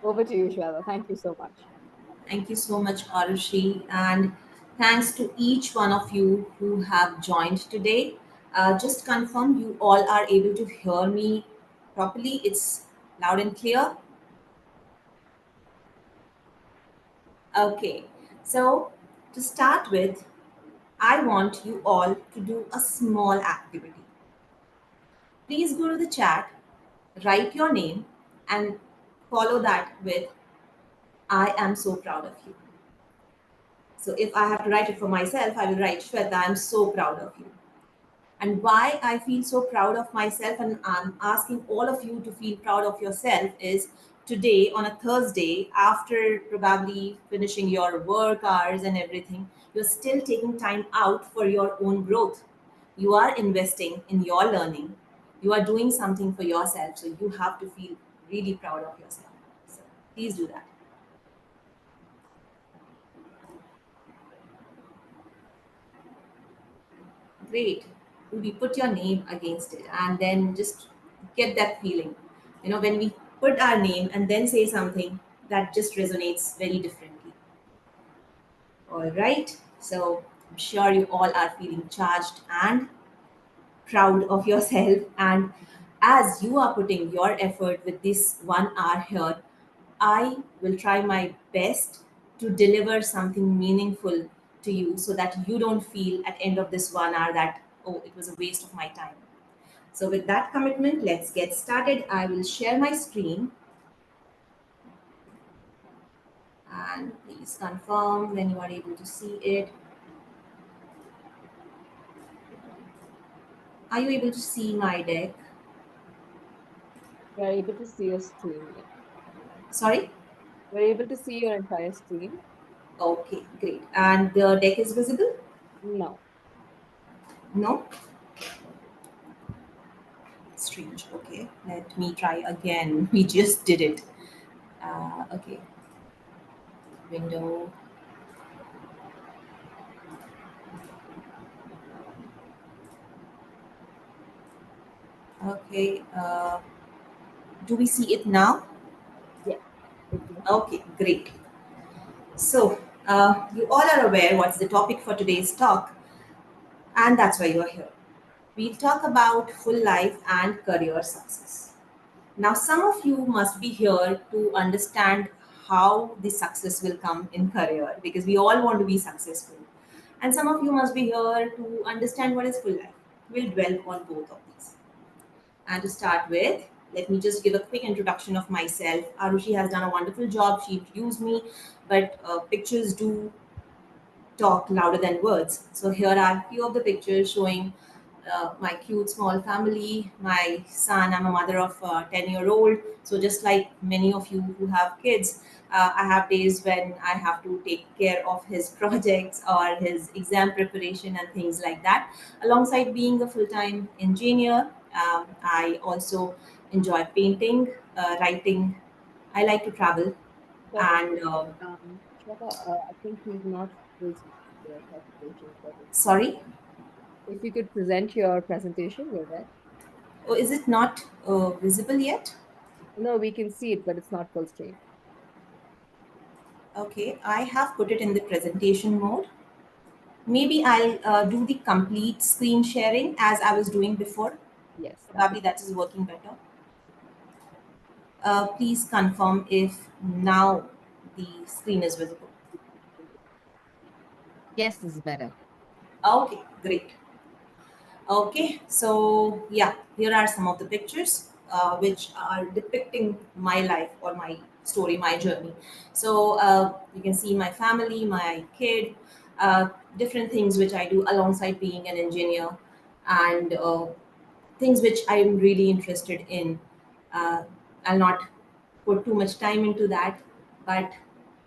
Over to you, Shweta. Thank you so much. Thank you so much, Arushi, and thanks to each one of you who have joined today. Just confirm you all are able to hear me properly. It's loud and clear. Okay, so to start with, I want you all to do a small activity. Please go to the chat, write your name, and follow that with I am so proud of you. So if I have to write it for myself, I will write Shweta, I'm so proud of you. And why I feel so proud of myself and I'm asking all of you to feel proud of yourself is today on a Thursday, after probably finishing your work hours and everything, you're still taking time out for your own growth. You are investing in your learning. You are doing something for yourself. So you have to feel really proud of yourself. So please do that. Great. We put your name against it and then just get that feeling. When we put our name and then say something, that just resonates very differently. All right. So I'm sure you all are feeling charged and proud of yourself. And as you are putting your effort with this 1 hour here, I will try my best to deliver something meaningful to you so that you don't feel at end of this 1 hour that, oh, it was a waste of my time. So with that commitment, let's get started. I will share my screen and please confirm when you are able to see it. Are you able to see my deck? We're able to see your screen. Yeah. Sorry? We're able to see your entire screen. Okay, great. And the deck is visible? No. No? Strange. Okay, let me try again. We just did it. Okay, window. Okay, do we see it now? Yes. It's Okay, great. So, you all are aware what's the topic for today's talk, and that's why you're here. We'll talk about full life and career success. Now, some of you must be here to understand how the success will come in career because we all want to be successful. And some of you must be here to understand what is full life. We'll dwell on both of these. And to start with, let me just give a quick introduction of myself. Arushi has done a wonderful job. She introduced me, but pictures do talk louder than words. So here are a few of the pictures showing my cute small family, my son. I'm a mother of a 10-year-old. So just like many of you who have kids, I have days when I have to take care of his projects or his exam preparation and things like that. Alongside being a full-time engineer, I also enjoy painting, writing. I like to travel so, and Shweta, I think he's not full screen your presentation. So sorry. if you could present your presentation, go ahead. Oh, is it not visible yet? No, we can see it, but it's not full screen. Okay, I have put it in the presentation mode. Maybe I'll do the complete screen sharing as I was doing before. Yes, that Probably would. that is working better. Please confirm if now the screen is visible. Yes, this is better. Okay, great. Okay, so yeah, here are some of the pictures which are depicting my life or my story, my journey. So you can see my family, my kid, different things which I do alongside being an engineer, and things which I'm really interested in. Uh, I'll not put too much time into that, but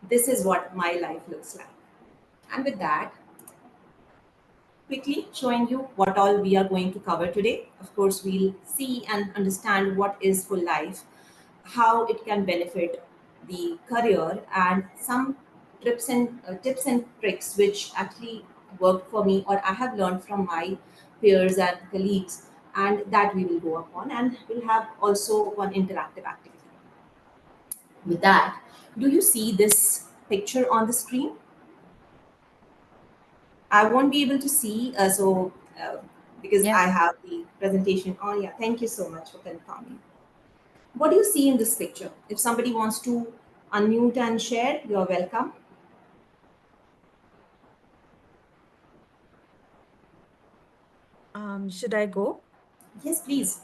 this is what my life looks like. And with that, quickly showing you what all we are going to cover today. Of course, we'll see and understand what is full life, how it can benefit the career, and some tips and tricks which actually worked for me or I have learned from my peers and colleagues, and that we will go upon. And we'll have also one interactive activity. With that, do you see this picture on the screen? I won't be able to see, because Yeah. I have the presentation on. Yeah, thank you so much for confirming. What do you see in this picture? If somebody wants to unmute and share, you're welcome. Should I go? Yes, please.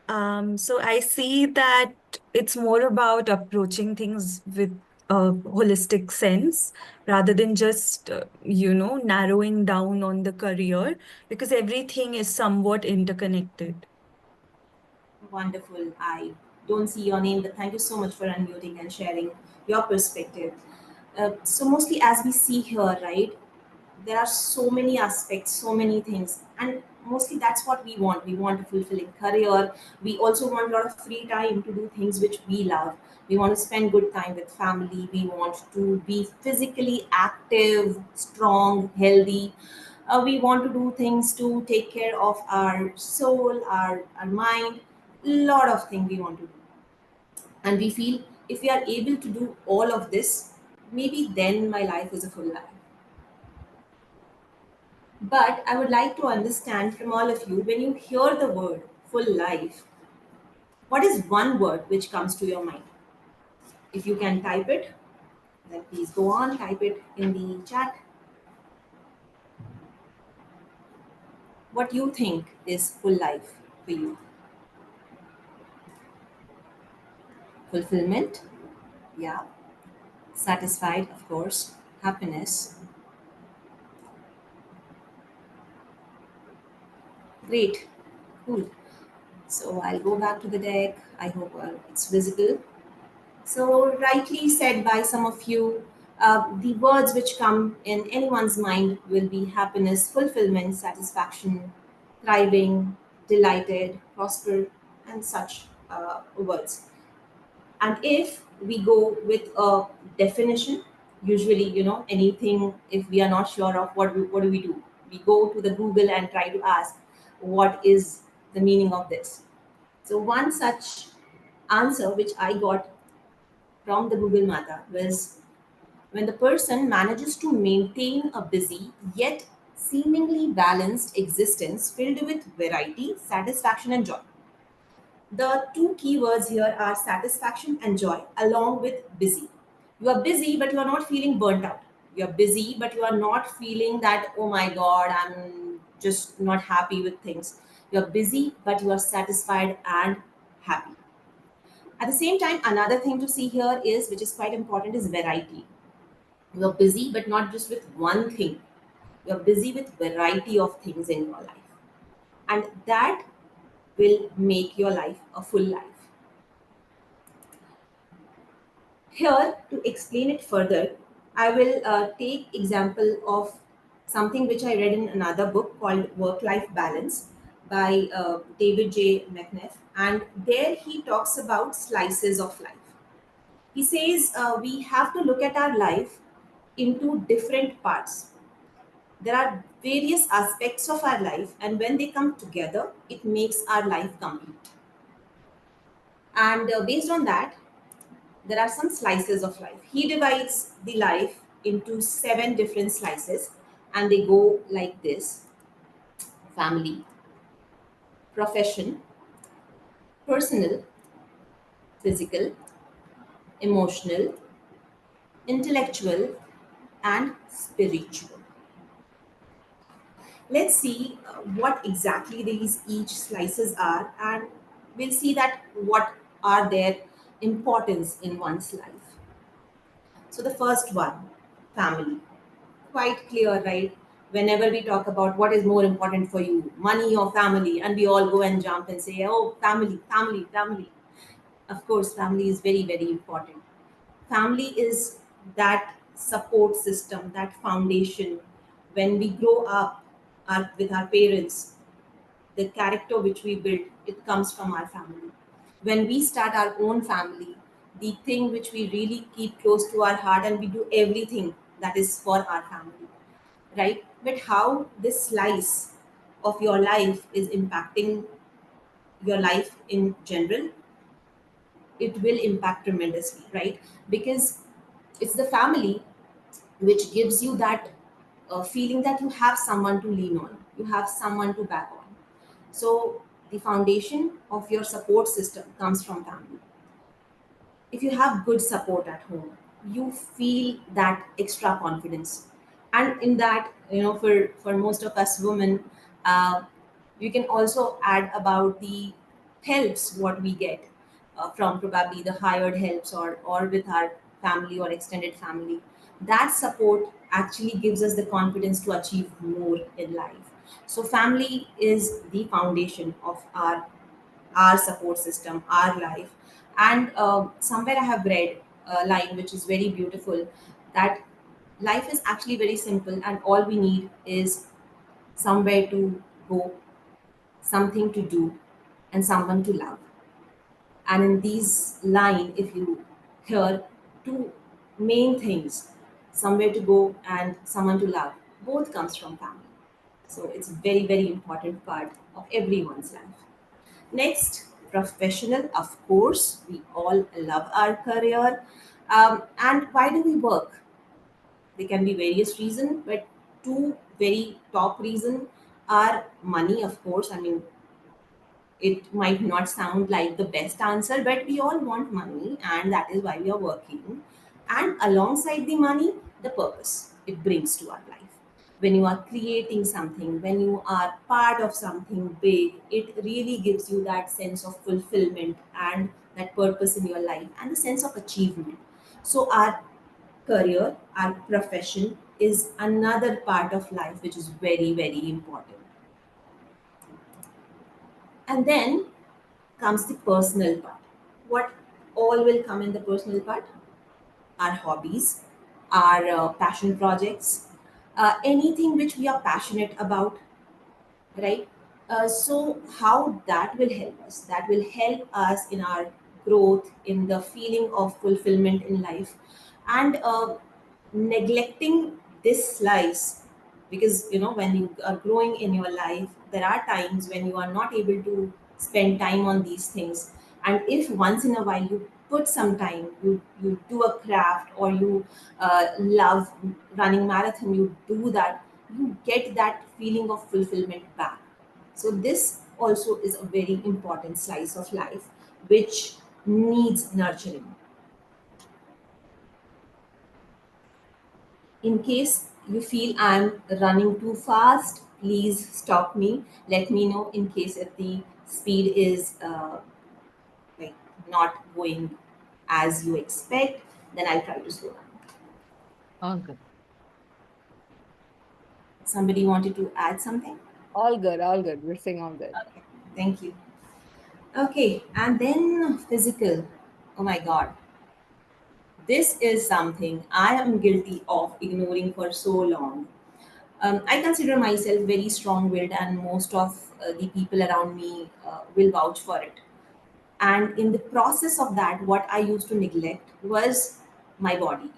So I see that it's more about approaching things with a holistic sense rather than just, narrowing down on the career because everything is somewhat interconnected. Wonderful. I don't see your name, but thank you so much for unmuting and sharing your perspective. So, mostly as we see here, right, there are so many aspects, so many things, and mostly that's what we want. We want a fulfilling career. We also want a lot of free time to do things which we love. We want to spend good time with family. We want to be physically active, strong, healthy. We want to do things to take care of our soul, our mind. Lot of things we want to do, and we feel if we are able to do all of this, maybe then my life is a full life. But I would like to understand from all of you, when you hear the word full life, what is one word which comes to your mind? If you can type it, then please go on, type it in the chat. What you think is full life for you? Fulfillment, yeah. Satisfied, of course. Happiness, great, cool. So I'll go back to the deck. I hope it's visible. So, rightly said by some of you, the words which come in anyone's mind will be happiness, fulfillment, satisfaction, thriving, delighted, prosper, and such words. And if we go with a definition, usually, anything, if we are not sure of what do we do? We go to the Google and try to ask, what is the meaning of this? So, one such answer which I got from the Google Mata was when the person manages to maintain a busy yet seemingly balanced existence filled with variety, satisfaction, and joy. The two keywords here are satisfaction and joy, along with busy. You are busy, but you are not feeling burnt out. You are busy, but you are not feeling that, oh my God, I'm just not happy with things. You are busy, but you are satisfied and happy. At the same time, another thing to see here is, which is quite important, is variety. You're busy, but not just with one thing. You're busy with variety of things in your life. And that will make your life a full life. Here, to explain it further, I will take example of something which I read in another book called Work-Life Balance by David J. McNeff. And there he talks about slices of life. He says we have to look at our life into different parts. There are various aspects of our life, and when they come together, it makes our life complete. And based on that, there are some slices of life. He divides the life into seven different slices, and they go like this: family, profession, personal, physical, emotional, intellectual, and spiritual. Let's see what exactly these each slices are, and we'll see that what are their importance in one's life. So the first one, family. Quite clear, right? Whenever we talk about what is more important for you, money or family, and we all go and jump and say, oh, family, family, family. Of course, family is very, very important. Family is that support system, that foundation. When we grow up with our parents, the character which we build, it comes from our family. When we start our own family, the thing which we really keep close to our heart, and we do everything that is for our family, right? But how this slice of your life is impacting your life in general, it will impact tremendously, right? Because it's the family which gives you that feeling that you have someone to lean on, you have someone to back on. So the foundation of your support system comes from family. If you have good support at home, you feel that extra confidence. And in that, for most of us women, uh, you can also add about the helps what we get from probably the hired helps, or with our family or extended family. That support actually gives us the confidence to achieve more in life. So family is the foundation of our support system, our life. And somewhere I have read a line which is very beautiful, that life is actually very simple, and all we need is somewhere to go, something to do, and someone to love. And in these line, if you hear two main things, somewhere to go and someone to love, both comes from family. So it's a very, very important part of everyone's life. Next, professional. Of course, we all love our career. And why do we work? There can be various reasons, but two very top reason are money, of course. I mean, it might not sound like the best answer, but we all want money, and that is why we are working. And alongside the money, the purpose it brings to our life. When you are creating something, when you are part of something big, it really gives you that sense of fulfillment and that purpose in your life and the sense of achievement. So, our career, our profession is another part of life which is very, very important. And then comes the personal part. What all will come in the personal part? Our hobbies, our passion projects, anything which we are passionate about, right? So how that will help us? That will help us in our growth, in the feeling of fulfillment in life, and neglecting this slice. Because when you are growing in your life, there are times when you are not able to spend time on these things. And if once in a while you put some time, you do a craft, or you love running marathon, you do that, you get that feeling of fulfillment back. So this also is a very important slice of life which needs nurturing. In case you feel I'm running too fast, please stop me. Let me know in case if the speed is like not going as you expect, then I'll try to slow down. All good. Somebody wanted to add something? All good. All good. We're saying all good. Okay, thank you. Okay, and then physical. Oh my god, this is something I am guilty of ignoring for so long. I consider myself very strong willed, and most of the people around me will vouch for it. And in the process of that, what I used to neglect was my body.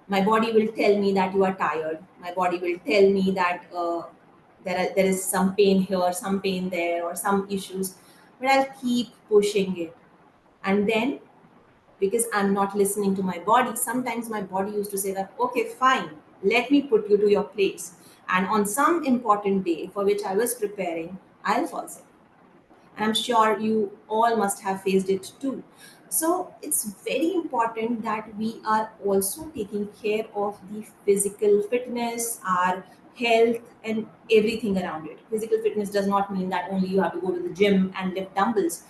My body will tell me that you are tired. My body will tell me that there is some pain here, some pain there, or some issues. But I'll keep pushing it. And then, because I'm not listening to my body, sometimes my body used to say that, okay, fine, let me put you to your place. And on some important day for which I was preparing, I'll fall sick. I'm sure you all must have faced it too. So it's very important that we are also taking care of the physical fitness, our health, and everything around it. Physical fitness does not mean that only you have to go to the gym and lift dumbbells.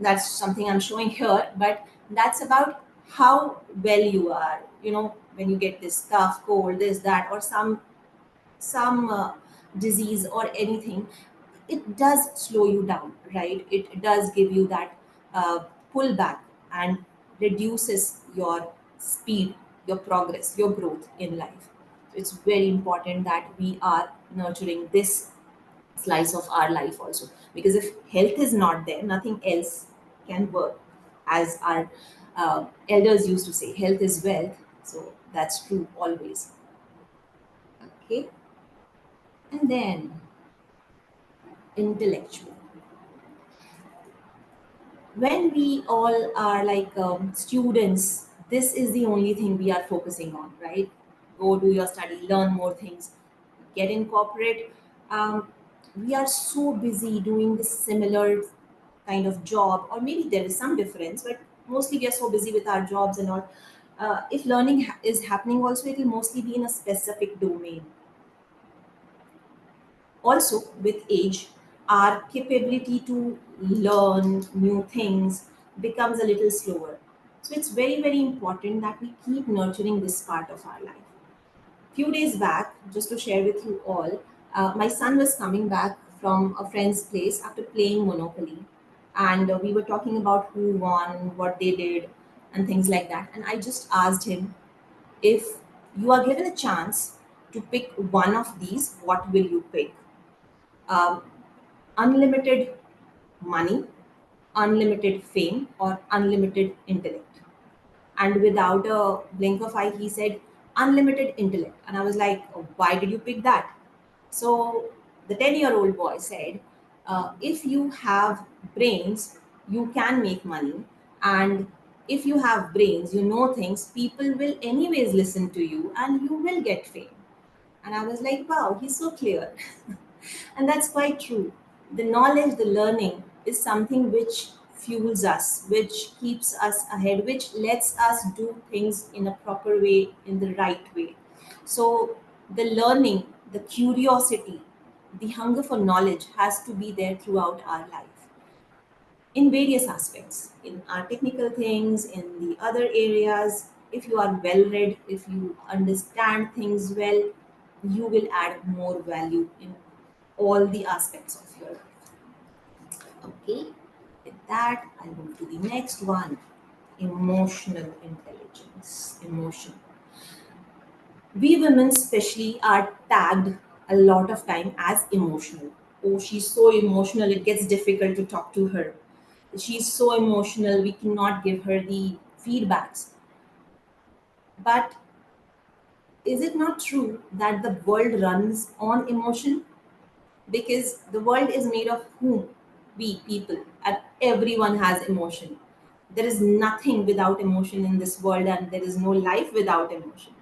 That's something I'm showing here, but that's about how well you are. When you get this cough, cold, this, that, or some disease or anything, it does slow you down, right? It does give you that pullback and reduces your speed, your progress, your growth in life. So it's very important that we are nurturing this slice of our life also, because if health is not there, nothing else can work. As our elders used to say, health is wealth. So that's true always. Okay. And then intellectual. When we all are like students, this is the only thing we are focusing on, right? Go do your study, learn more things, get in corporate. We are so busy doing the similar kind of job, or maybe there is some difference, but mostly we are so busy with our jobs and all. If learning is happening also, it will mostly be in a specific domain. Also, with age, our capability to learn new things becomes a little slower. So it's very, very important that we keep nurturing this part of our life. Few days back, just to share with you all, my son was coming back from a friend's place after playing Monopoly. And we were talking about who won, what they did, and things like that. And I just asked him, if you are given a chance to pick one of these, what will you pick? Um, Unlimited money, unlimited fame, or unlimited intellect? And without a blink of eye, he said, unlimited intellect. And I was like, "Oh, why did you pick that?" So the 10-year-old boy said, if you have brains, you can make money. And if you have brains, you know things, people will anyways listen to you and you will get fame. And I was like, wow, he's so clear. And that's quite true. The knowledge, the learning is something which fuels us, which keeps us ahead, which lets us do things in a proper way, in the right way. So, the learning, the curiosity, the hunger for knowledge has to be there throughout our life in various aspects, in our technical things, in the other areas. If you are well read, if you understand things well, you will add more value in all the aspects of your life. Okay, with that, I'll move to the next one: emotional intelligence. Emotion. We women, especially, are tagged a lot of time as emotional. Oh, she's so emotional, it gets difficult to talk to her. She's so emotional, we cannot give her the feedbacks. But is it not true that the world runs on emotion? Because the world is made of whom? We people, and everyone has emotion. There is nothing without emotion in this world, and there is no life without emotion.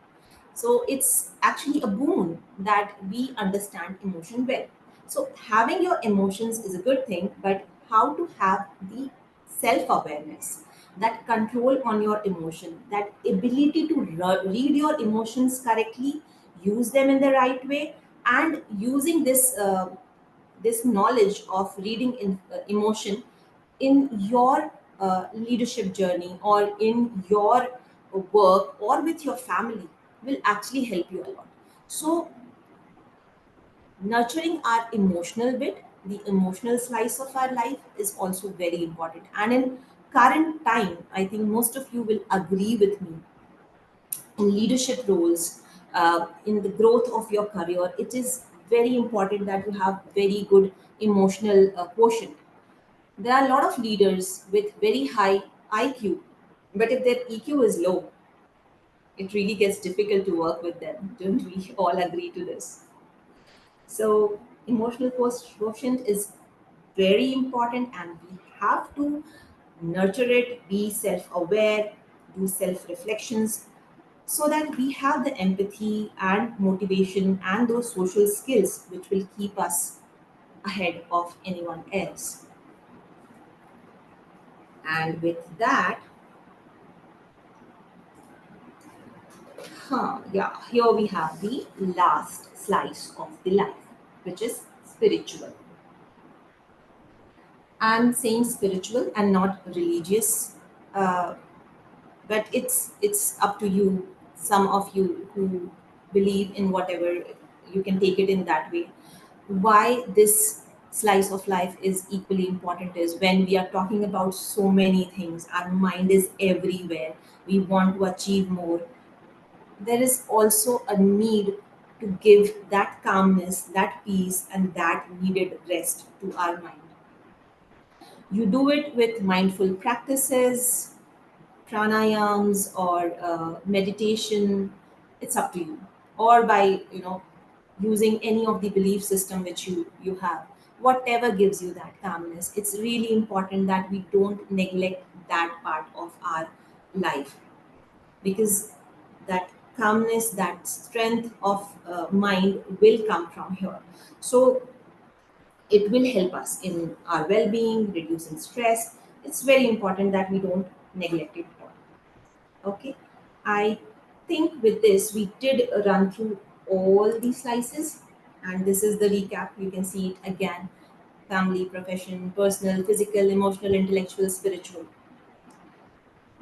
So it's actually a boon that we understand emotion well. So having your emotions is a good thing, but how to have the self awareness, that control on your emotion, that ability to read your emotions correctly, use them in the right way, and using this knowledge of reading emotion in your leadership journey, or in your work, or with your family, will actually help you a lot. So nurturing our emotional bit, the emotional slice of our life, is also very important. And in current time, I think most of you will agree with me, in leadership roles, in the growth of your career, it is very important that you have very good emotional quotient. There are a lot of leaders with very high IQ, but if their EQ is low, it really gets difficult to work with them. Don't we all agree to this? So, emotional quotient is very important, and we have to nurture it, be self aware, do self reflections, so that we have the empathy and motivation and those social skills which will keep us ahead of anyone else. And with that, yeah, here we have the last slice of the life, which is spiritual. I'm saying spiritual and not religious, uh, but it's up to you. Some of you who believe in whatever, you can take it in that way. Why this slice of life is equally important is, when we are talking about so many things, our mind is everywhere. We want to achieve more. There is also a need to give that calmness, that peace, and that needed rest to our mind. You do it with mindful practices, pranayams, or meditation. It's up to you. Or by using any of the belief system which you have. whatever gives you that calmness. It's really important that we don't neglect that part of our life, because that calmness, that strength of mind will come from here. So it will help us in our well-being, reducing stress. It's very important that we don't neglect it at all. Okay, I think with this we did run through all these slices, and this is the recap. You can see it again: family, profession, personal, physical, emotional, intellectual, spiritual.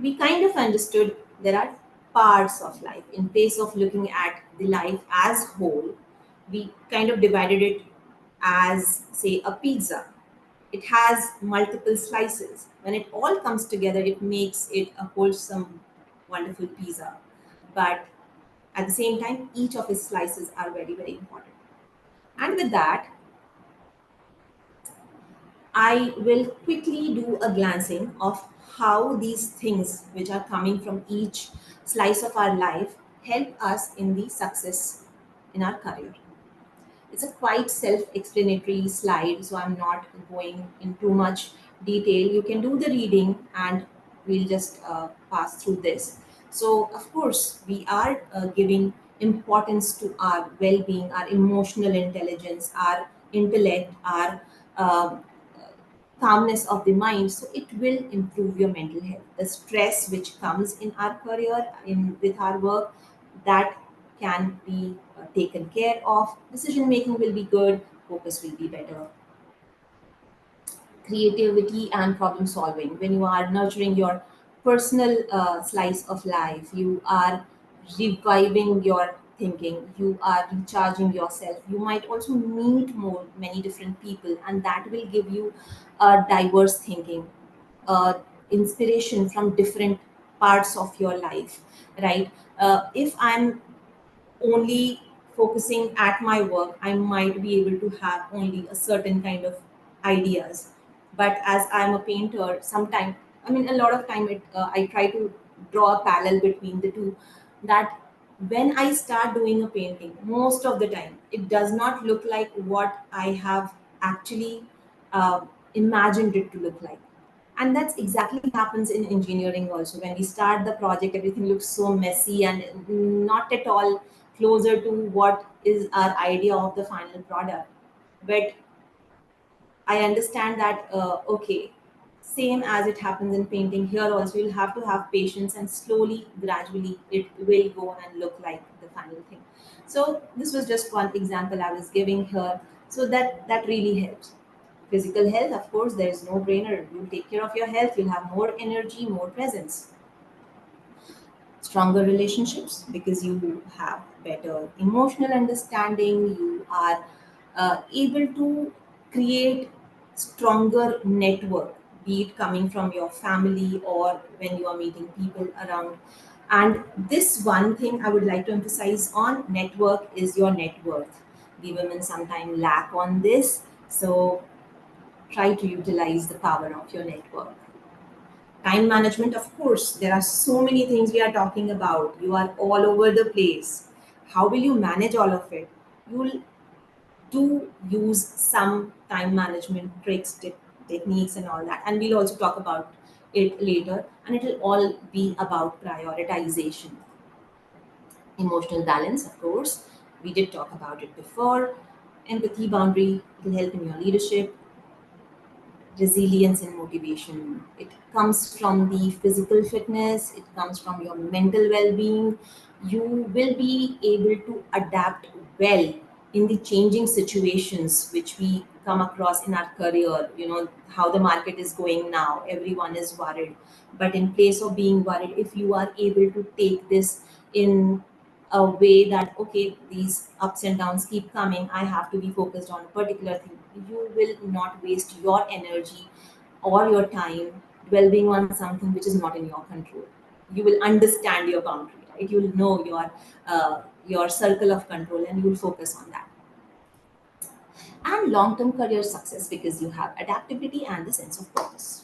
We kind of understood there are parts of life. In place of looking at the life as whole, we kind of divided it as, say, a pizza. It has multiple slices. When it all comes together, it makes it a wholesome, wonderful pizza. But at the same time, each of its slices are very, very important. And with that, I will quickly do a glancing of how these things which are coming from each slice of our life help us in the success in our career. It's a quite self-explanatory slide, so I'm not going in too much detail. You can do the reading and we'll just pass through this. So, of course, we are giving importance to our well-being, our emotional intelligence, our intellect, our uh, calmness of the mind. So it will improve your mental health. The stress which comes in our career, in with our work, that can be taken care of. Decision making will be good, focus will be better. Creativity and problem solving. When you are nurturing your personal slice of life, you are reviving your thinking, you are recharging yourself. You might also meet more many different people, and that will give you diverse thinking, inspiration from different parts of your life, right? If I'm only focusing at my work, I might be able to have only a certain kind of ideas. But as I'm a painter, sometimes, I mean, a lot of time, I try to draw a parallel between the two. That when I start doing a painting, most of the time, it does not look like what I have actually uh, imagined it to look like. And that's exactly happens in engineering also. When we start the project, everything looks so messy and not at all closer to what is our idea of the final product. But I understand that, okay, same as it happens in painting, here also you'll have to have patience, and slowly, gradually, it will go and look like the final thing. So this was just one example I was giving here, so that really helps. Physical health, of course, there is no brainer. You take care of your health, you'll have more energy, more presence. Stronger relationships, because you have better emotional understanding. You are able to create stronger network, be it coming from your family or when you are meeting people around. And this one thing I would like to emphasize on: network is your net worth. The women sometimes lack on this, so try to utilize the power of your network. Time management, of course, there are so many things we are talking about. You are all over the place. How will you manage all of it? You will do use some time management tricks, techniques, and all that. And we'll also talk about it later. And it will all be about prioritization. Emotional balance, of course. We did talk about it before. Empathy boundary, it will help in your leadership. Resilience and motivation. It comes from the physical fitness, it comes from your mental well being. You will be able to adapt well in the changing situations which we come across in our career. You know how the market is going now, everyone is worried. But in place of being worried, if you are able to take this in a way that, okay, these ups and downs keep coming, I have to be focused on a particular thing, you will not waste your energy or your time dwelling on something which is not in your control. You will understand your boundary, right? You will know your circle of control, and you will focus on that. And long-term career success, because you have adaptability and the sense of purpose.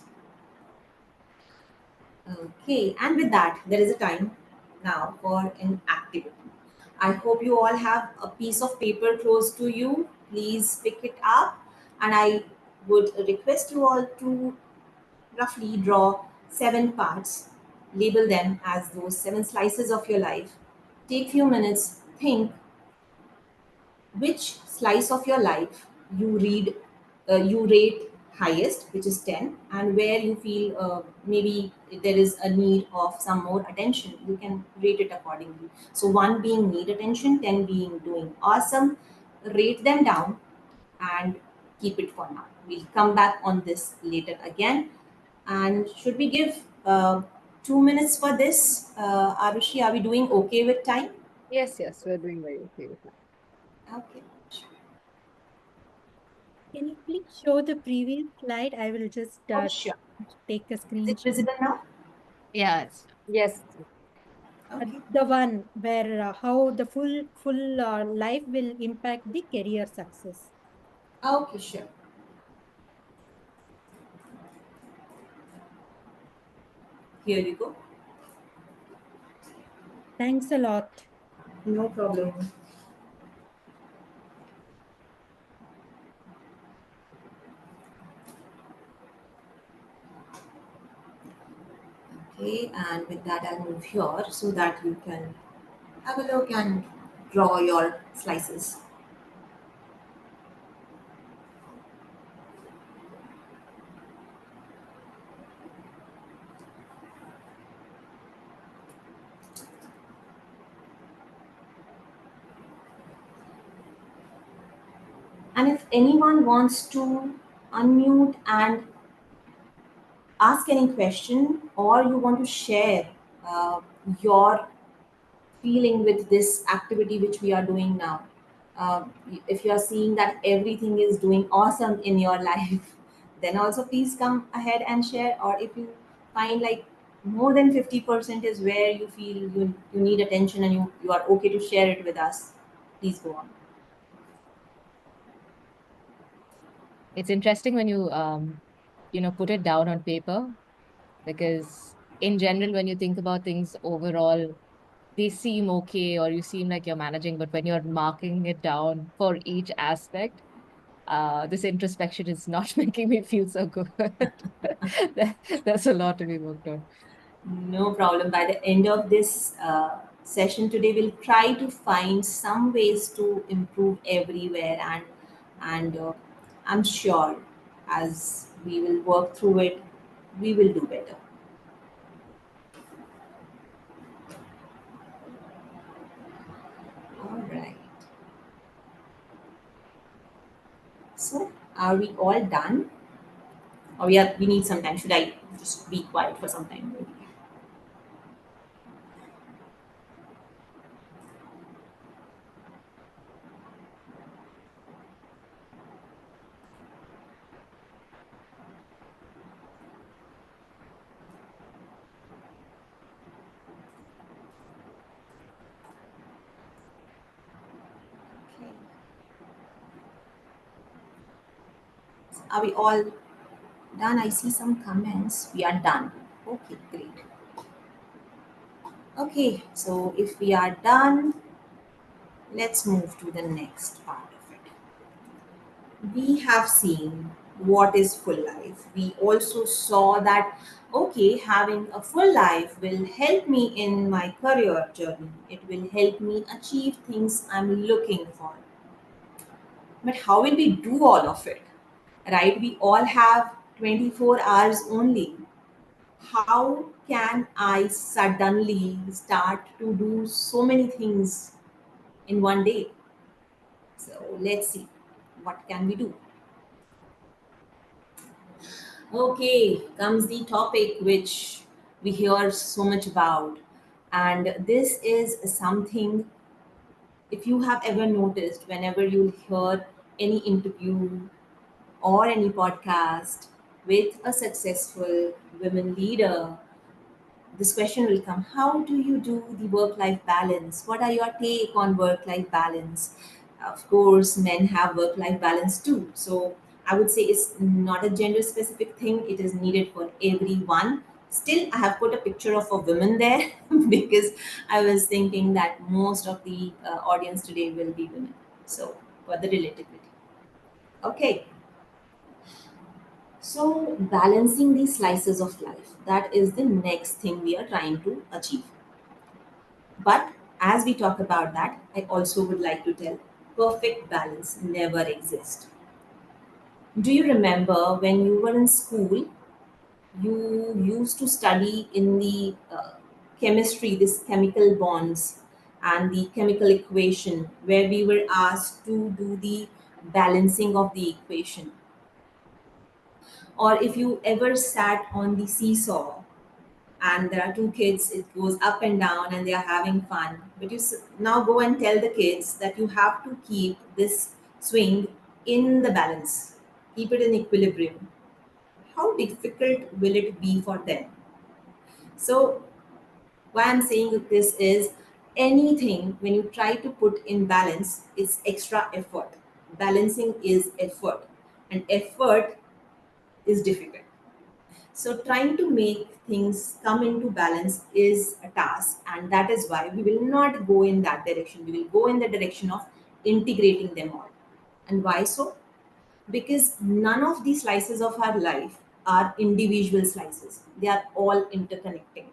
Okay, and with that, there is a time now for an activity. I hope you all have a piece of paper close to you. Please pick it up And I would request you all to roughly draw 7 parts, label them as those 7 slices of your life. Take few minutes, think which slice of your life you rate highest, which is 10, and where you feel maybe there is a need of some more attention. You can rate it accordingly. So 1 being need attention, 10 being doing awesome. Rate them down and keep it for now. We'll come back on this later again. And should we give 2 minutes for this? Arushi, are we doing okay with time? Yes, yes, we're doing very okay with that. Okay. Can you please show the previous slide? I will just Oh, sure. take a Is it screenshot. visible now? Yes. Yes. Okay. The one where how the full life will impact the career success. Okay, sure. Here you go. Thanks a lot. No problem. Okay, and with that, I'll move here so that you can have a look and draw your slices. And if anyone wants to unmute and ask any question, or you want to share your feeling with this activity which we are doing now, if you are seeing that everything is doing awesome in your life, then also please come ahead and share. Or if you find like more than 50% is where you feel you need attention and you are okay to share it with us, please go on. It's interesting when you put it down on paper, because in general, when you think about things overall, they seem okay or you seem like you're managing, but when you're marking it down for each aspect, this introspection is not making me feel so good. There's a lot to be worked on. No problem. By the end of this session today, we'll try to find some ways to improve everywhere, and I'm sure as we will work through it, we will do better. All right. So, are we all done? Or we need some time. Should I just be quiet for some time? Maybe? Okay. Are we all done? I see some comments. We are done. Okay, great. Okay, so if we are done, let's move to the next part of it. We have seen what is full life. We also saw that, okay, having a full life will help me in my career journey. It will help me achieve things I'm looking for. But how will we do all of it? Right? We all have 24 hours only. How can I suddenly start to do so many things in one day? So let's see what can we do. Okay, comes the topic which we hear so much about. And this is something, if you have ever noticed, whenever you hear any interview or any podcast with a successful women leader, this question will come: how do you do the work life balance? What are your take on work life balance? Of course, men have work life balance too. So I would say it's not a gender specific thing, it is needed for everyone. Still, I have put a picture of a woman there because I was thinking that most of the audience today will be women. So, for the relativity. Okay, So, balancing these slices of life, that is the next thing we are trying to achieve. But as we talk about that, I also would like to tell perfect balance never exists. Do you remember when you were in school, you used to study in the chemistry, this chemical bonds and the chemical equation, where we were asked to do the balancing of the equation? Or if you ever sat on the seesaw and there are two kids, it goes up and down and they are having fun, but now go and tell the kids that you have to keep this swing in the balance, keep it in equilibrium. How difficult will it be for them? So why I'm saying this is, anything when you try to put in balance is extra effort. Balancing is effort, and effort is difficult. So trying to make things come into balance is a task, and that is why we will not go in that direction. We will go in the direction of integrating them all. And why so? Because none of these slices of our life are individual slices, they are all interconnecting.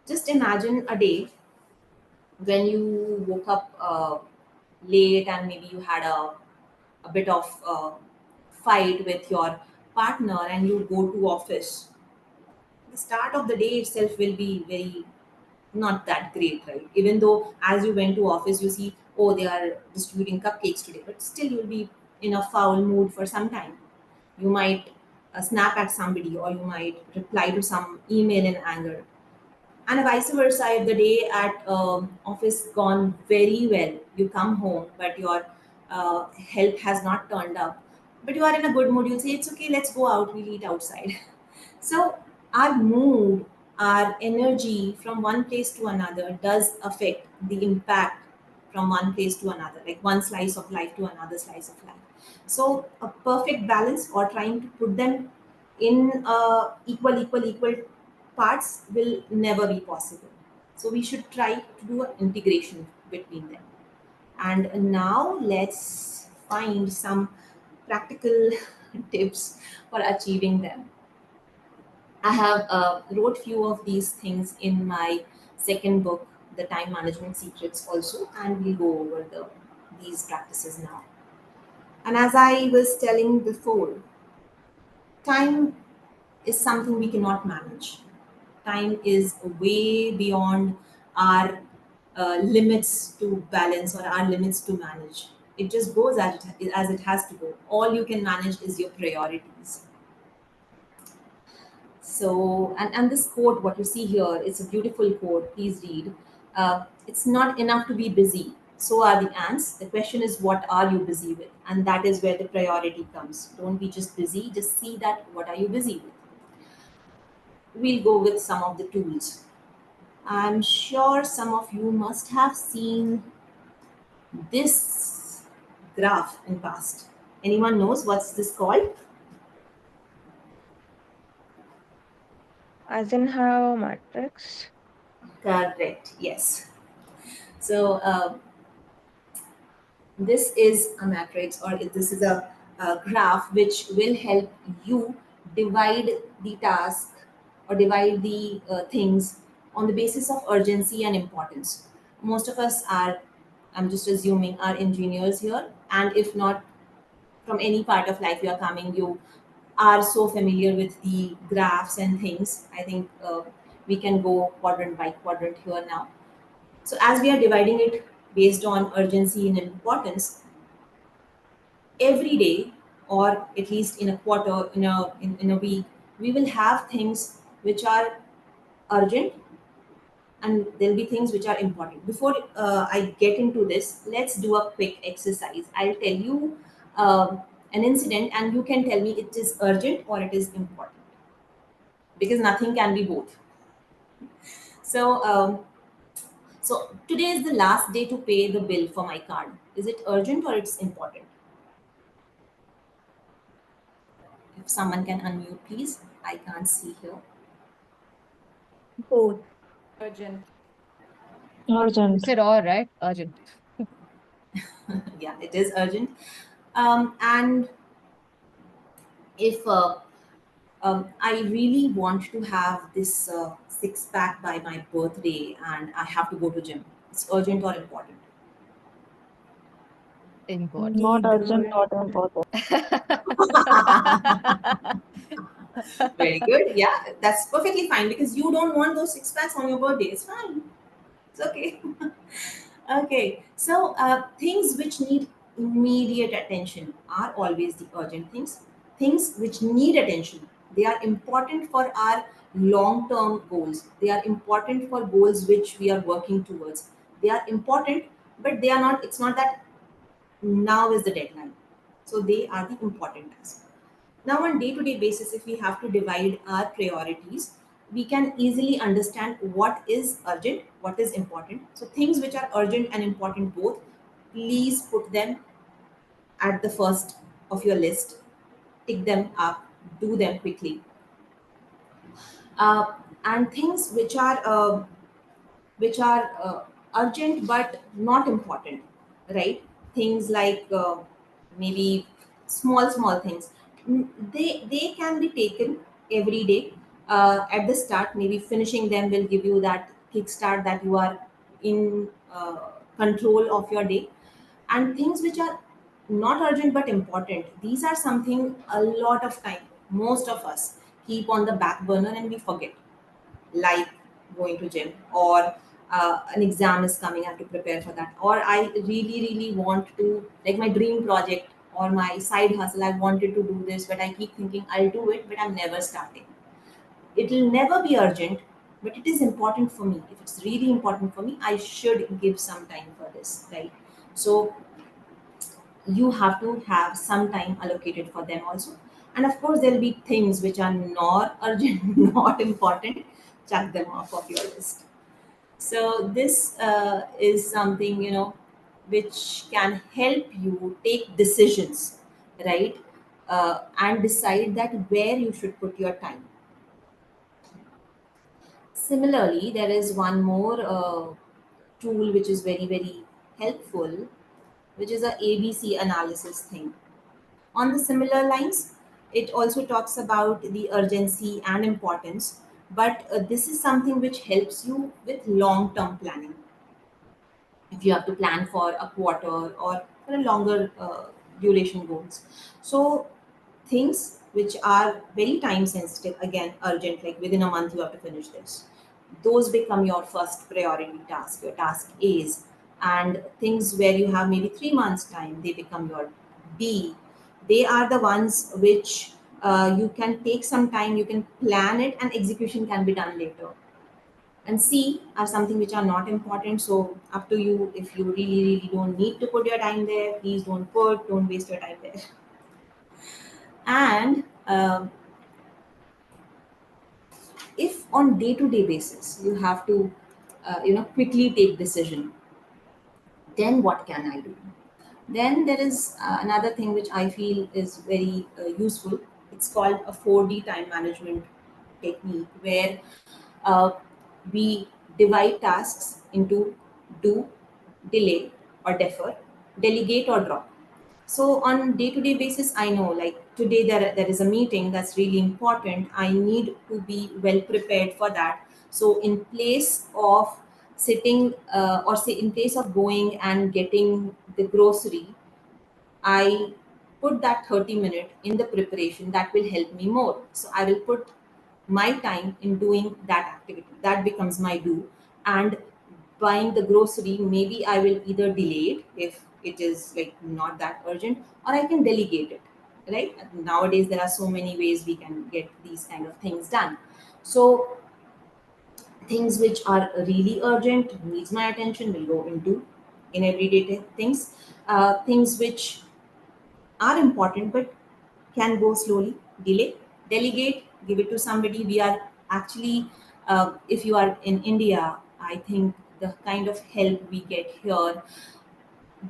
Just imagine a day when you woke up late and maybe you had a bit of fight with your partner and you go to office. The start of the day itself will be very not that great, right? Even though as you went to office you see, oh, they are distributing cupcakes today, but still you'll be in a foul mood for some time. You might snap at somebody, or you might reply to some email in anger, and vice versa. If the day at office gone very well, you come home but your help has not turned up, but you are in a good mood, you'll say it's okay, let's go out, we'll eat outside. So our mood, our energy from one place to another does affect the impact from one place to another, like one slice of life to another slice of life. So a perfect balance, or trying to put them in equal parts, will never be possible. So we should try to do an integration between them. And now let's find some practical tips for achieving them. I have wrote few of these things in my second book, The Time Management Secrets, also, and we'll go over these practices now. And as I was telling before, time is something we cannot manage. Time is way beyond our limits to balance or our limits to manage. It just goes as it has to go. All you can manage is your priorities. So, and this quote, what you see here, it's a beautiful quote. Please read. It's not enough to be busy. So are the ants. The question is, what are you busy with? And that is where the priority comes. Don't be just busy. Just see that what are you busy with. We'll go with some of the tools. I'm sure some of you must have seen this graph in past. Anyone knows what's this called? Eisenhower matrix. Correct. Yes. So this is a matrix, or this is a graph which will help you divide the task, or divide the things on the basis of urgency and importance. Most of us are, I'm just assuming, are engineers here, and if not, from any part of life you are coming, you are so familiar with the graphs and things. I think we can go quadrant by quadrant here now. So as we are dividing it based on urgency and importance, every day, or at least in a quarter, in a week, we will have things which are urgent, and there'll be things which are important. Before I get into this, let's do a quick exercise. I'll tell you an incident and you can tell me it is urgent or it is important, because nothing can be both. So um, so today is the last day to pay the bill for my card. Is it urgent or it's important? If someone can unmute, please. I can't see here. Both. Urgent. You Urgent. said all right, urgent. Yeah, it is urgent. And If I really want to have this six pack by my birthday and I have to go to gym, it's urgent or important? Not urgent, Neither. not important. Very good. Yeah, that's perfectly fine because you don't want those six packs on your birthday. It's fine. It's okay. Okay. So things which need immediate attention are always the urgent things. Things which need attention, they are important for our long-term goals. They are important for goals which we are working towards. They are important, but they are not. It's not that now is the deadline. So they are the important tasks. Now, on day-to-day basis, if we have to divide our priorities, we can easily understand what is urgent, what is important. So things which are urgent and important both, please put them at the first of your list. Tick them up, do them quickly. And things which are urgent but not important, right? Things like maybe small things. They can be taken every day. At the start, maybe finishing them will give you that kickstart that you are in control of your day. And things which are not urgent but important, these are something a lot of time most of us keep on the back burner and we forget, like going to gym, or an exam is coming, I have to prepare for that, or I really want to, like my dream project or my side hustle, I wanted to do this but I keep thinking I'll do it but I'm never starting. It will never be urgent, but it is important for me. If it's really important for me, I should give some time for this, right? So you have to have some time allocated for them also. And of course there'll be things which are not urgent not important, check them off of your list. So this is something, which can help you take decisions, right? And decide that where you should put your time. Similarly, there is one more tool which is very helpful, which is a ABC analysis thing. On the similar lines, it also talks about the urgency and importance, but this is something which helps you with long term planning. If you have to plan for a quarter or for a longer duration goals. So things which are very time sensitive, again urgent, like within a month you have to finish this, those become your first priority task, your task A's. And things where you have maybe 3 months time, they become your B. They are the ones which you can take some time, you can plan it, and execution can be done later. And C are something which are not important. So up to you. If you really don't need to put your time there, please don't waste your time there. And if on day-to-day basis you have to, quickly take decision, then what can I do? Then there is another thing which I feel is very useful. It's called a 4D time management technique, where uh, we divide tasks into do, delay or defer, delegate or drop. So on day-to-day basis, I know like today there is a meeting that's really important. I need to be well prepared for that. So in place of sitting or say in place of going and getting the grocery, I put that 30 minute in the preparation. That will help me more. So I will put my time in doing that activity. That becomes my do. And buying the grocery, maybe I will either delay it if it is like not that urgent, or I can delegate it. Right? Nowadays there are so many ways we can get these kind of things done. So things which are really urgent, needs my attention, will go into in everyday things. Things which are important but can go slowly, delay, delegate, give it to somebody. We are actually, if you are in India, I think the kind of help we get here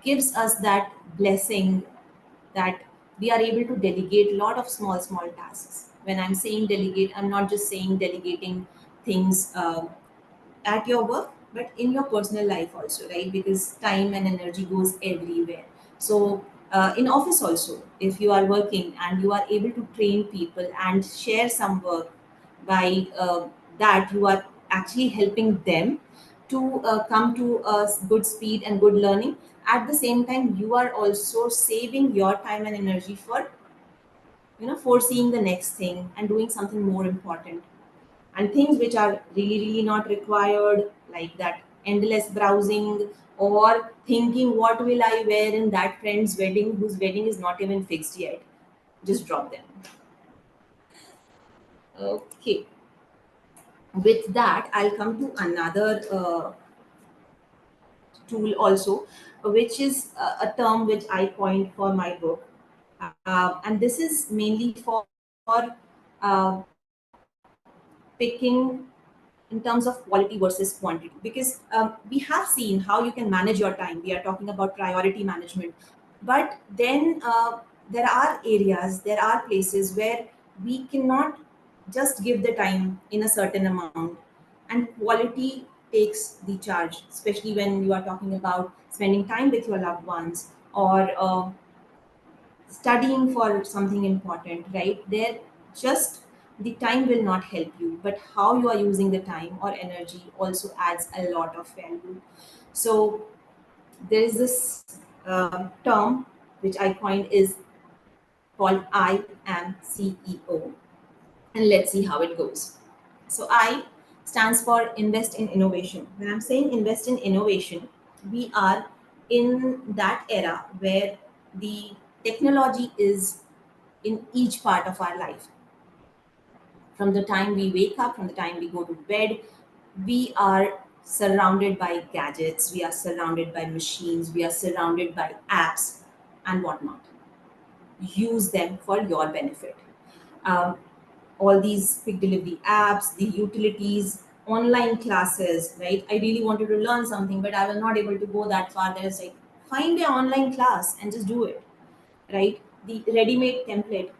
gives us that blessing that we are able to delegate a lot of small tasks. When I'm saying delegate, I'm not just saying delegating things at your work, but in your personal life also, right? Because time and energy goes everywhere. So In office also, if you are working and you are able to train people and share some work, by that you are actually helping them to come to a good speed and good learning. At the same time, you are also saving your time and energy for foreseeing the next thing and doing something more important, and things which are really really not required, like that endless browsing or thinking what will I wear in that friend's wedding whose wedding is not even fixed yet. Just drop them. Okay, with that I'll come to another tool also, which is a term which I coined for my book. And this is mainly for picking in terms of quality versus quantity, because we have seen how you can manage your time. We are talking about priority management, but then there are areas, there are places where we cannot just give the time in a certain amount, and quality takes the charge, especially when you are talking about spending time with your loved ones, or studying for something important, right? There, just the time will not help you, but how you are using the time or energy also adds a lot of value. So there is this term which I coined is called I am CEO, and let's see how it goes. So I stands for invest in innovation. When I'm saying invest in innovation, we are in that era where the technology is in each part of our life. From the time we wake up, from the time we go to bed, we are surrounded by gadgets, we are surrounded by machines, we are surrounded by apps and whatnot. Use them for your benefit. Um, all these quick delivery apps, the utilities, online classes, right? I really wanted to learn something, but I was not able to go that far. There's like, find an online class and just do it, right? The ready-made template,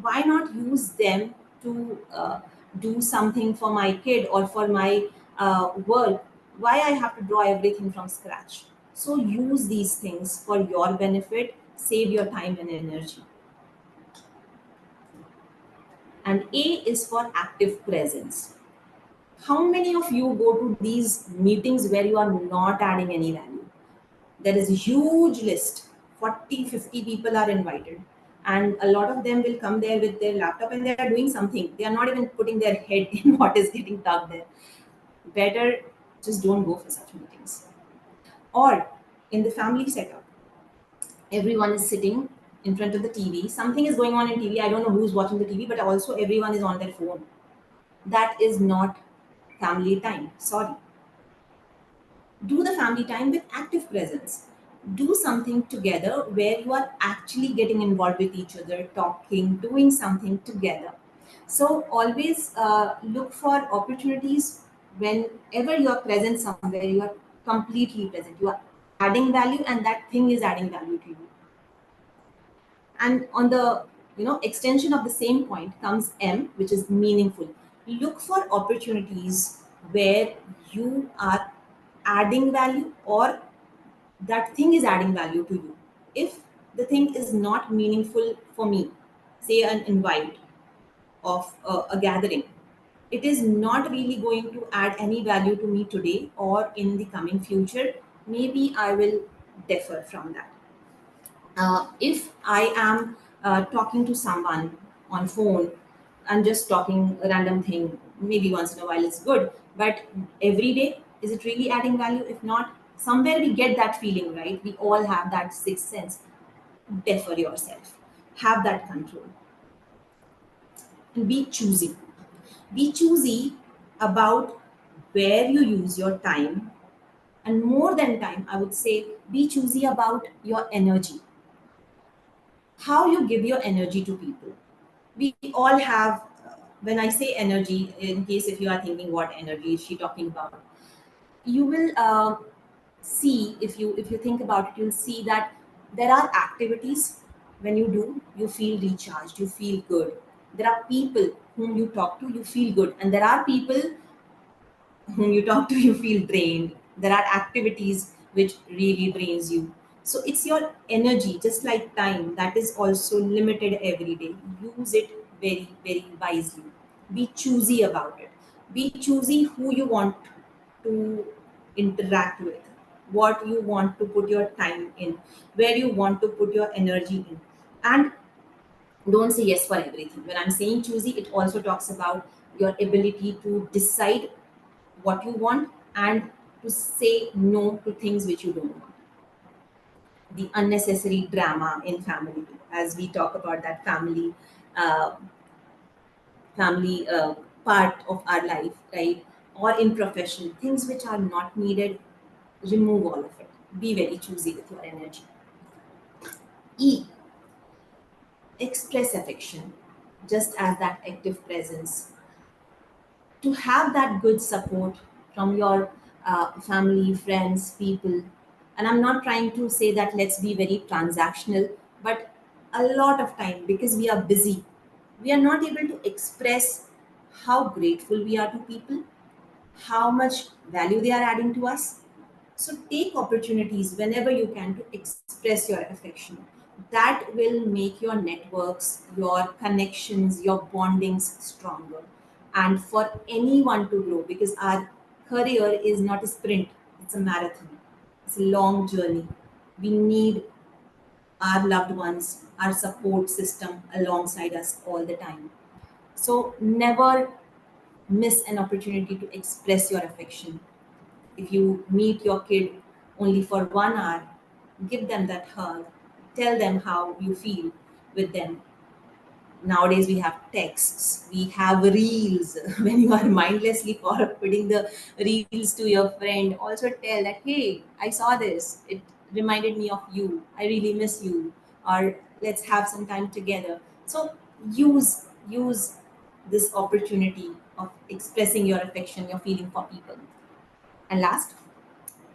why not use them to do something for my kid or for my work? Why I have to draw everything from scratch? So use these things for your benefit, save your time and energy. And A is for active presence. How many of you go to these meetings where you are not adding any value? There is a huge list, 40, 50 people are invited, and a lot of them will come there with their laptop and they are doing something. They are not even putting their head in what is getting talked there. Better just don't go for such meetings. Or in the family setup, everyone is sitting in front of the TV. Something is going on in TV. I don't know who's watching the TV, but also everyone is on their phone. That is not family time. Sorry. Do the family time with active presence. Do something together where you are actually getting involved with each other, talking, doing something together. So always look for opportunities. Whenever you are present somewhere, you are completely present. You are adding value, and that thing is adding value to you. And on the extension of the same point comes M, which is meaningful. Look for opportunities where you are adding value, or that thing is adding value to you. If the thing is not meaningful for me, say an invite of a gathering, it is not really going to add any value to me today or in the coming future, maybe I will defer from that. If I am talking to someone on phone and just talking a random thing, maybe once in a while it's good, but every day, is it really adding value? If not, somewhere we get that feeling, right? We all have that sixth sense. Defer yourself, have that control, and be choosy. Be choosy about where you use your time, and more than time, I would say be choosy about your energy, how you give your energy to people. We all have, when I say energy, in case if you are thinking what energy is she talking about, you will see, if you think about it, you'll see that there are activities when you do, you feel recharged, you feel good. There are people whom you talk to, you feel good, and there are people whom you talk to, you feel drained. There are activities which really drains you. So it's your energy, just like time, that is also limited every day. Use it very, very wisely. Be choosy about it. Be choosy who you want to interact with, what you want to put your time in, where you want to put your energy in. And don't say yes for everything. When I'm saying choosy, it also talks about your ability to decide what you want and to say no to things which you don't want. The unnecessary drama in family, as we talk about that uh, family part of our life, right? Or in profession, things which are not needed, remove all of it. Be very choosy with your energy. E, express affection, just as that active presence. To have that good support from your family, friends, people. And I'm not trying to say that let's be very transactional, but a lot of time, because we are busy, we are not able to express how grateful we are to people, how much value they are adding to us. So take opportunities whenever you can to express your affection. That will make your networks, your connections, your bondings stronger. And for anyone to grow, because our career is not a sprint, it's a marathon, it's a long journey. We need our loved ones, our support system alongside us all the time. So never miss an opportunity to express your affection. If you meet your kid only for 1 hour, give them that hug. Tell them how you feel with them. Nowadays, we have texts, we have reels. When you are mindlessly forwarding the reels to your friend, also tell that, hey, I saw this. It reminded me of you. I really miss you. Or let's have some time together. So use this opportunity of expressing your affection, your feeling for people. And last,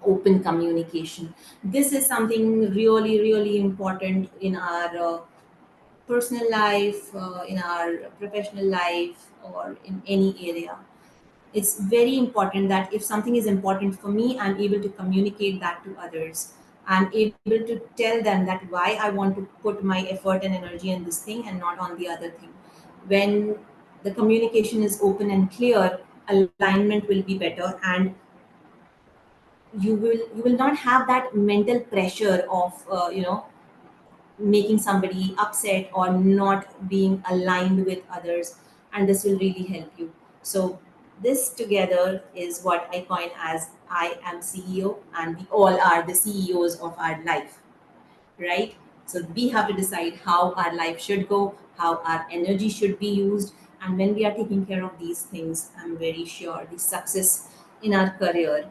open communication. This is something really, really important in our personal life, in our professional life, or in any area. It's very important that if something is important for me, I'm able to communicate that to others. I'm able to tell them that why I want to put my effort and energy in this thing and not on the other thing. When the communication is open and clear, alignment will be better, and you will not have that mental pressure of making somebody upset or not being aligned with others, and this will really help you. So this together is what I coin as I am CEO, and we all are the CEOs of our life, right? So we have to decide how our life should go, how our energy should be used. And when we are taking care of these things, I'm very sure the success in our career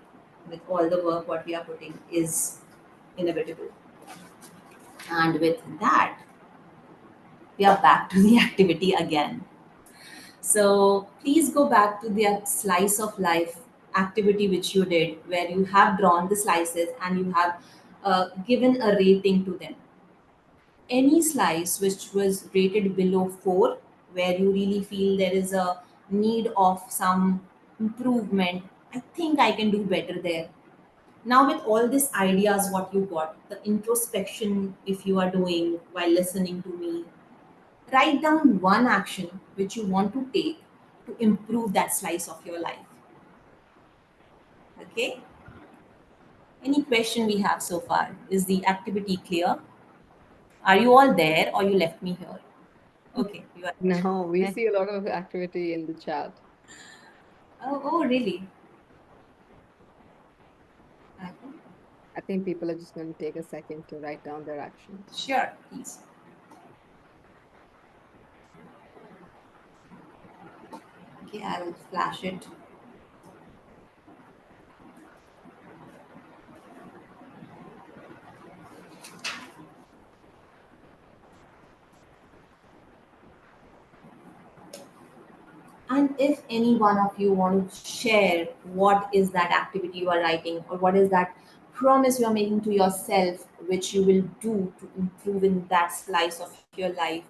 with all the work what we are putting is inevitable. And with that, we are back to the activity again. So please go back to that slice of life activity which you did, where you have drawn the slices and you have given a rating to them. Any slice which was rated below 4, where you really feel there is a need of some improvement, I think I can do better there. Now, with all these ideas, what you got, the introspection, if you are doing while listening to me, write down one action which you want to take to improve that slice of your life. Okay? Any question we have so far? Is the activity clear? Are you all there or you left me here? Okay, you are there. No, we see a lot of activity in the chat. Oh, really? Okay. I think people are just going to take a second to write down their actions. Sure, please. Okay, I'll flash it. And if any one of you want to share what is that activity you are writing, or what is that promise you are making to yourself, which you will do to improve in that slice of your life,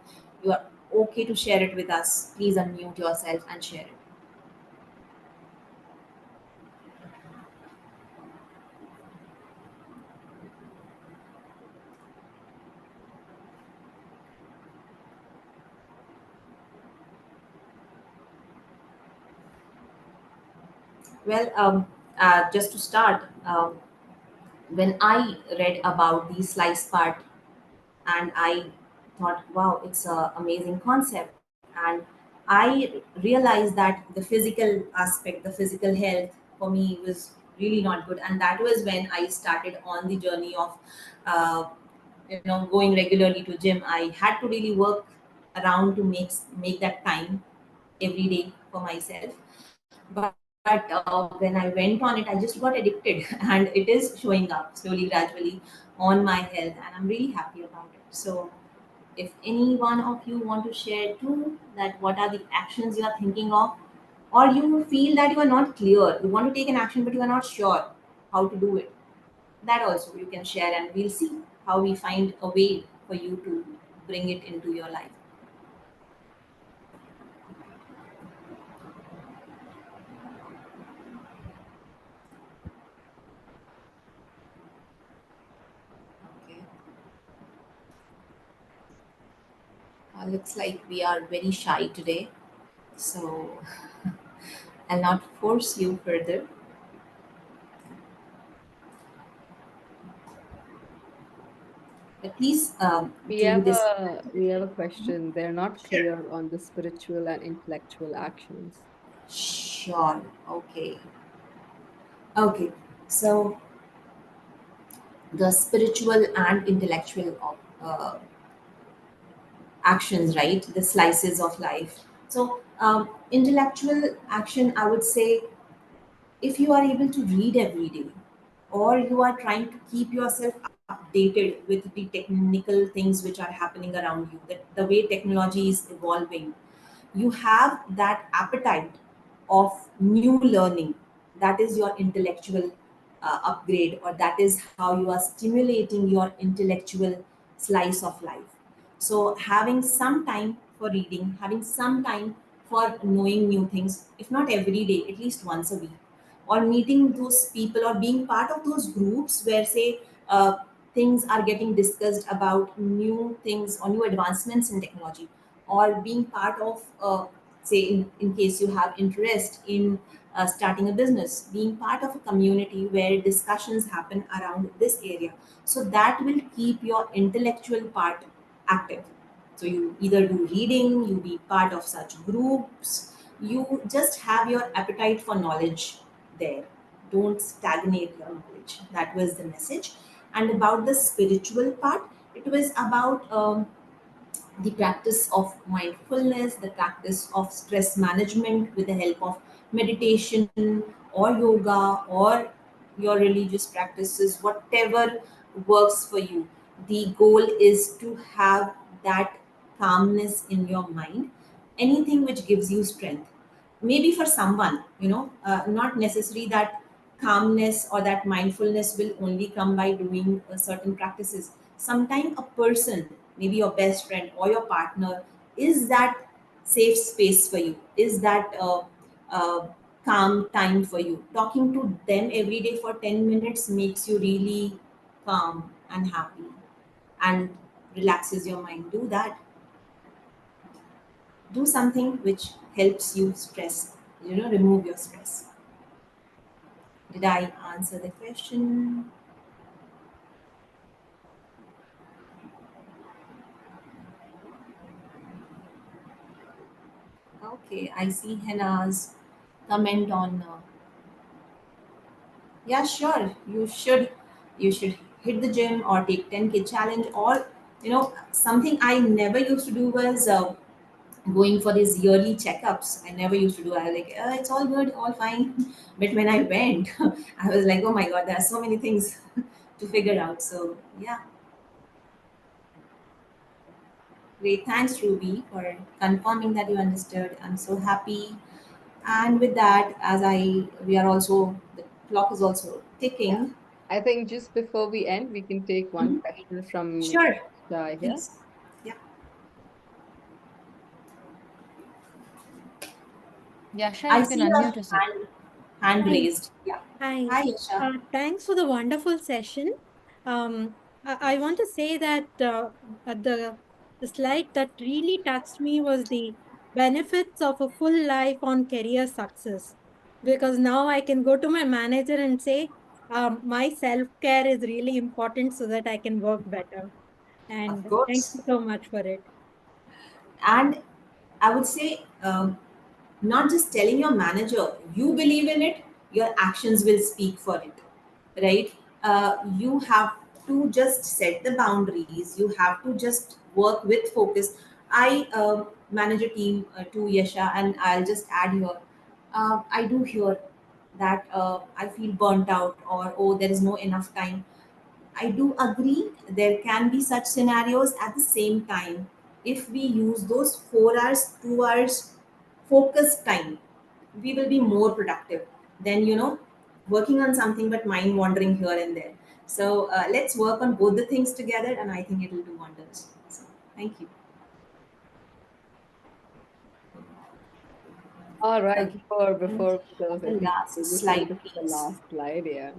you are okay to share it with us. Please unmute yourself and share it. Well, just to start, when I read about the slice part, and I thought, wow, it's an amazing concept. And I realized that the physical aspect, the physical health for me was really not good. And that was when I started on the journey of, uh, going regularly to gym. I had to really work around to make that time every day for myself. But when I went on it, I just got addicted, and it is showing up slowly, gradually on my health, and I'm really happy about it. So, if any one of you want to share too, that what are the actions you are thinking of, or you feel that you are not clear, you want to take an action but you are not sure how to do it, that also you can share, and we'll see how we find a way for you to bring it into your life. Okay. Looks like we are very shy today, so I'll not force you further. But please do this. We have a question. They're not clear on the spiritual and intellectual actions. Sure. Okay. Okay. So the spiritual and intellectual actions, right? The slices of life. So intellectual action, I would say, if you are able to read every day, or you are trying to keep yourself updated with the technical things which are happening around you, that the way technology is evolving, you have that appetite of new learning, that is your intellectual upgrade, or that is how you are stimulating your intellectual slice of life. So having some time for reading, having some time for knowing new things, if not every day, at least once a week, or meeting those people or being part of those groups where, say, things are getting discussed about new things or new advancements in technology, or being part of, say, in case you have interest in starting a business, being part of a community where discussions happen around this area. So that will keep your intellectual part active. So you either do reading, you be part of such groups, you just have your appetite for knowledge there. Don't stagnate your knowledge. That was the message. And about the spiritual part, it was about the practice of mindfulness, the practice of stress management with the help of meditation or yoga or your religious practices, whatever works for you. The goal is to have that calmness in your mind, anything which gives you strength. Maybe for someone, not necessary that calmness or that mindfulness will only come by doing certain practices. Sometimes a person, maybe your best friend or your partner, is that safe space for you, is that calm time for you. Talking to them every day for 10 minutes makes you really calm and happy and relaxes your mind. Do that. Do something which helps you stress, remove your stress. Did I answer the question? Okay, I see Henna's comment on. Yeah, sure. You should hit the gym or take 10K challenge, or something I never used to do was going for these yearly checkups. I never used to do. I was like, it's all good, all fine. But when I went, I was like, oh my god, there are so many things to figure out. So yeah, great. Thanks, Ruby, for confirming that you understood. I'm so happy. And with that, we are also, the clock is also Yeah. ticking. I think just before we end, we can take one Mhm. question from Sure, Shai here. please. Yeah. Yasha, I you can see your unmute yourself. hand Hi. raised. Yeah. Hi. Hi, Yasha. Thanks for the wonderful session. I want to say that the slide that really touched me was the benefits of a full life on career success. because now I can go to my manager and say, my self-care is really important so that I can work better. Of And thank course. you so much for it. And I would say, not just telling your manager you believe in it, your actions will speak for it, right? You have to just set the boundaries, you have to just work with focus. I manage a team too, Yasha, and I'll just add here, I do hear that I feel burnt out, or oh, there is no enough time. I do agree there can be such scenarios. At the same time, if we use those 4 hours, 2 hours focused time, we will be more productive than, working on something but mind wandering here and there. So let's work on both the things together, and I think it will do wonders. So thank you. All right, Okay. And before we close, I the think we last just need slide, to put the please. last slide, yeah.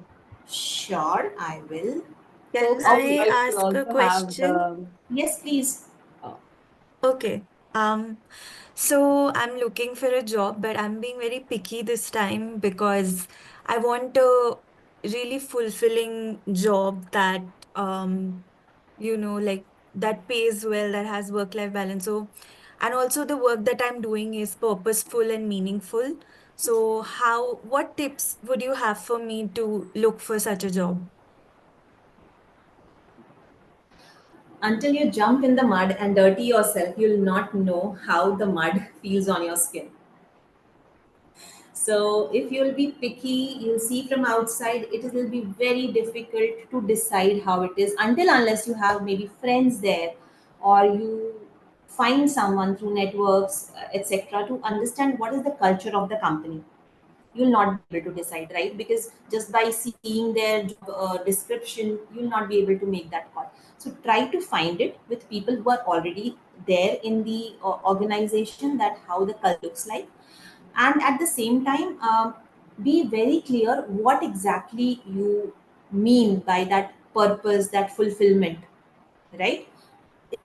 Sure, I will. Can Folks, you Okay. I guys can ask a also have question? the Yes, please. oh, Okay. So I'm looking for a job, but I'm being very picky this time because I want a really fulfilling job that um like that pays well, that has work-life balance. So, and also the work that I'm doing is purposeful and meaningful. So what tips would you have for me to look for such a job? Until you jump in the mud and dirty yourself, you'll not know how the mud feels on your skin. So, if you'll be picky, you'll see from outside, it will be very difficult to decide how it is until unless you have maybe friends there, or you find someone through networks, etc., to understand what is the culture of the company. You'll not be able to decide, right? Because just by seeing their job description, you'll not be able to make that call. So try to find it with people who are already there in the organization, that how the culture looks like. And at the same time, be very clear what exactly you mean by that purpose, that fulfillment, right?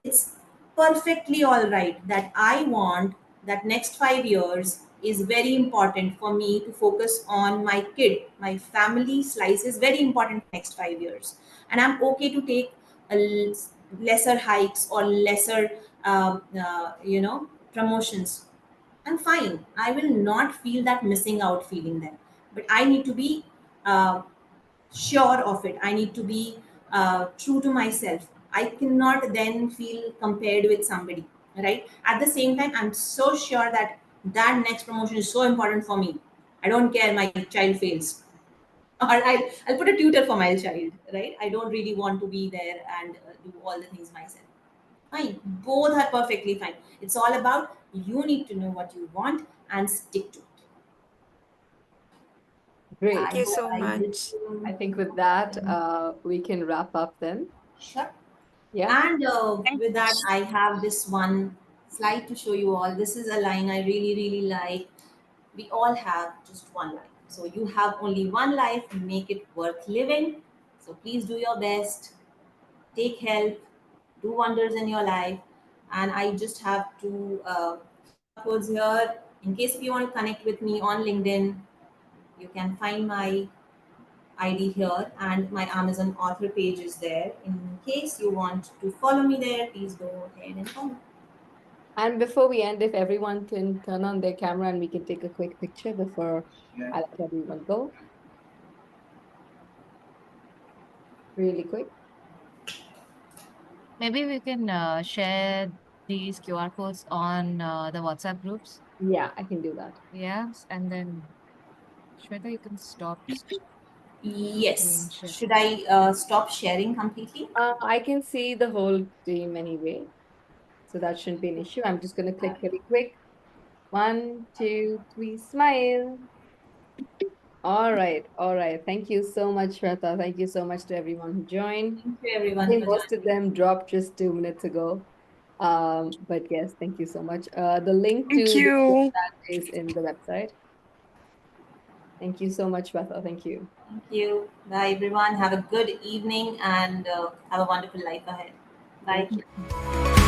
It's perfectly all right that I want that next 5 years is very important for me to focus on my kid. My family slice is very important next 5 years. And I'm okay to take lesser hikes or lesser, promotions. I'm fine. I will not feel that missing out feeling then. But I need to be uh, sure of it. I need to be true to myself. I cannot then feel compared with somebody, right? At the same time, I'm so sure that that next promotion is so important for me. I don't care my child fails. Or I'll put a tutor for my child, right? I don't really want to be there and do all the things myself. Fine. Both are perfectly fine. It's all about you need to know what you want and stick to it. great. I Thank you hope so I did. much. I think with that, we can wrap up then. Sure. Yeah. And Thank with that, I have this one slide to show you all. This is a line I really, really like. We all have just one life. So you have only one life, make it worth living. So please do your best, take help, do wonders in your life. And I just have two QR codes here. In case if you want to connect with me on LinkedIn, you can find my ID here, and my Amazon author page is there. In case you want to follow me there, please go ahead and follow. And before we end, if everyone can turn on their camera and we can take a quick picture before I let everyone go, really quick. Maybe we can share these QR codes on the WhatsApp groups. Yeah, I can do that. Yes, and then Shweta, you can stop screen Yes. share. Should I stop sharing completely? I can see the whole team anyway, so that shouldn't be an issue. I'm just going to click really quick. 1, 2, 3, smile. All right, all right. Thank you so much, Shweta. Thank you so much to everyone who joined. Thank you I everyone think for most of joining. them dropped just 2 minutes ago. But yes, thank you so much. The link Thank to the you. chat is in the website. Thank you so much, Shweta. Thank you. Thank you. Bye everyone. Have a good evening and have a wonderful life ahead. Bye. Thank you.